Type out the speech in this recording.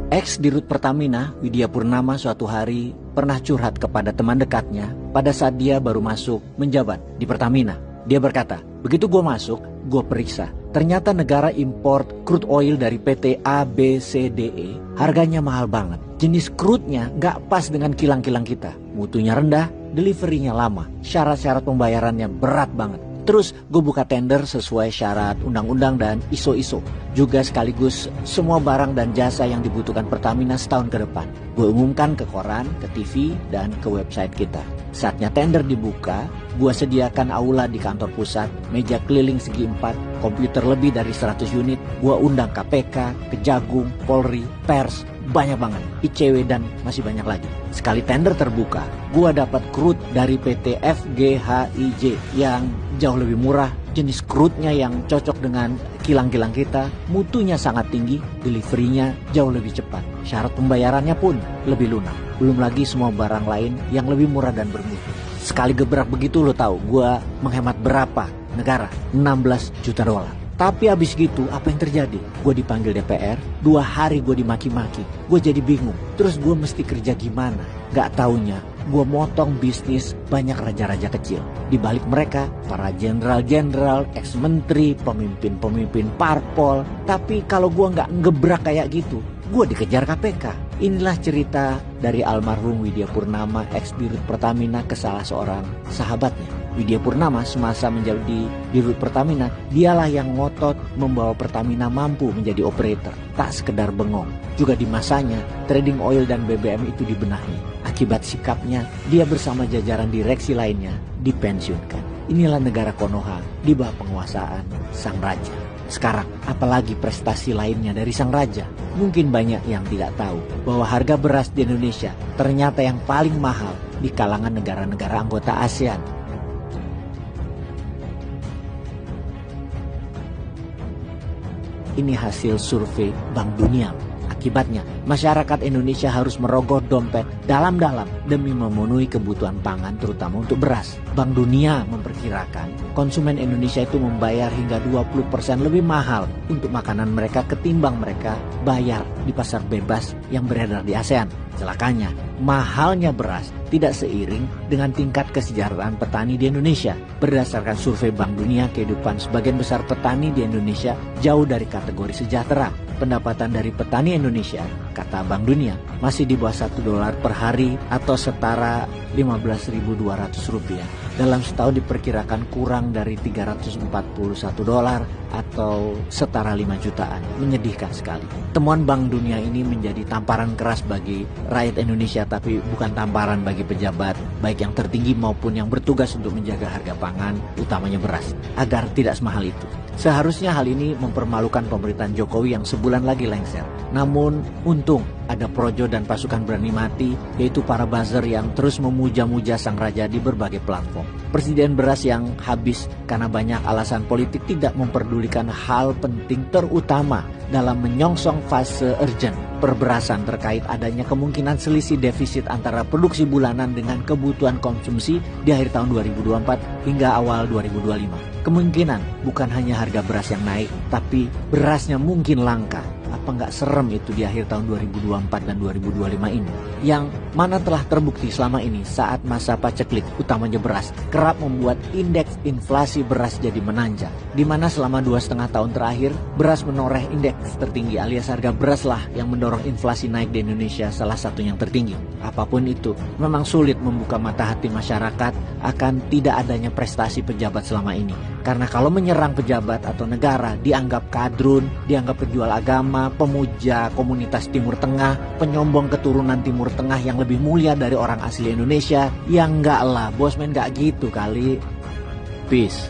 Ex Dirut Pertamina, Widya Purnama, suatu hari pernah curhat kepada teman dekatnya pada saat dia baru masuk menjabat di Pertamina. Dia berkata, begitu gue masuk, gue periksa. Ternyata negara import crude oil dari PT ABCDE harganya mahal banget. Jenis crude-nya nggak pas dengan kilang-kilang kita. Mutunya rendah, delivery-nya lama, syarat-syarat pembayarannya berat banget. Terus gue buka tender sesuai syarat undang-undang dan ISO. Juga sekaligus semua barang dan jasa yang dibutuhkan Pertamina setahun ke depan. Gue umumkan ke koran, ke TV, dan ke website kita. Saatnya tender dibuka, gue sediakan aula di kantor pusat, meja keliling segi 4, komputer lebih dari 100 unit. Gue undang KPK, Kejagung, Polri, pers, banyak banget, ICW dan masih banyak lagi. Sekali tender terbuka, gue dapat crude dari PT FGHIJ yang jauh lebih murah, jenis crude-nya yang cocok dengan kilang-kilang kita, mutunya sangat tinggi, delivery-nya jauh lebih cepat, syarat pembayarannya pun lebih lunak. Belum lagi semua barang lain yang lebih murah dan bermutu. Sekali gebrak begitu lo tahu, gue menghemat berapa negara? 16 juta dolar. Tapi abis gitu apa yang terjadi? Gue dipanggil DPR, 2 hari gue dimaki-maki. Gue jadi bingung, terus gue mesti kerja gimana? Gak taunya gue motong bisnis banyak raja-raja kecil. Di balik mereka, para jenderal-jenderal, ex-menteri, pemimpin-pemimpin parpol. Tapi kalau gue gak ngebrak kayak gitu, gue dikejar KPK. Inilah cerita dari almarhum Widya Purnama, ex-Dirut Pertamina, ke salah seorang sahabatnya. Widya Purnama semasa menjadi Dirut Pertamina, dialah yang ngotot membawa Pertamina mampu menjadi operator, tak sekedar bengong. Juga di masanya, trading oil dan BBM itu dibenahi. Akibat sikapnya, dia bersama jajaran direksi lainnya dipensiunkan. Inilah negara Konoha di bawah penguasaan sang raja. Sekarang, apalagi prestasi lainnya dari sang raja? Mungkin banyak yang tidak tahu bahwa harga beras di Indonesia ternyata yang paling mahal di kalangan negara-negara anggota ASEAN. Ini hasil survei Bank Dunia. Akibatnya, masyarakat Indonesia harus merogoh dompet dalam-dalam demi memenuhi kebutuhan pangan terutama untuk beras. Bank Dunia memperkirakan konsumen Indonesia itu membayar hingga 20% lebih mahal untuk makanan mereka ketimbang mereka bayar di pasar bebas yang beredar di ASEAN. Celakanya, mahalnya beras tidak seiring dengan tingkat kesejahteraan petani di Indonesia. Berdasarkan survei Bank Dunia, kehidupan sebagian besar petani di Indonesia jauh dari kategori sejahtera. Pendapatan dari petani Indonesia, kata Bank Dunia, masih di bawah $1 per hari atau setara Rp15.200. Dalam setahun diperkirakan kurang dari $341 atau setara 5 jutaan. Menyedihkan sekali. Temuan Bank Dunia ini menjadi tamparan keras bagi rakyat Indonesia, tapi bukan tamparan bagi pejabat, baik yang tertinggi maupun yang bertugas untuk menjaga harga pangan, utamanya beras, agar tidak semahal itu. Seharusnya hal ini mempermalukan pemerintahan Jokowi yang sebulan lagi lengser. Namun untung ada Projo dan pasukan berani mati, yaitu para buzzer yang terus memuja-muja sang raja di berbagai platform. Presiden beras yang habis karena banyak alasan politik tidak memperdulikan hal penting terutama dalam menyongsong fase urgent perberasan terkait adanya kemungkinan selisih defisit antara produksi bulanan dengan kebutuhan konsumsi di akhir tahun 2024 hingga awal 2025. Kemungkinan bukan hanya harga beras yang naik, tapi berasnya mungkin langka. Apa nggak serem itu di akhir tahun 2024 dan 2025 ini? Yang mana telah terbukti selama ini saat masa paceklik, utamanya beras, kerap membuat indeks inflasi beras jadi menanjak. Di mana selama 2,5 tahun terakhir, beras menoreh indeks tertinggi, alias harga beras lah yang mendorong inflasi naik di Indonesia, salah satu yang tertinggi. Apapun itu, memang sulit membuka mata hati masyarakat akan tidak adanya prestasi pejabat selama ini. Karena kalau menyerang pejabat atau negara dianggap kadrun, dianggap penjual agama, pemuja komunitas Timur Tengah, penyombong keturunan Timur Tengah yang lebih mulia dari orang asli Indonesia. Ya enggak lah, bosman enggak gitu kali. Peace.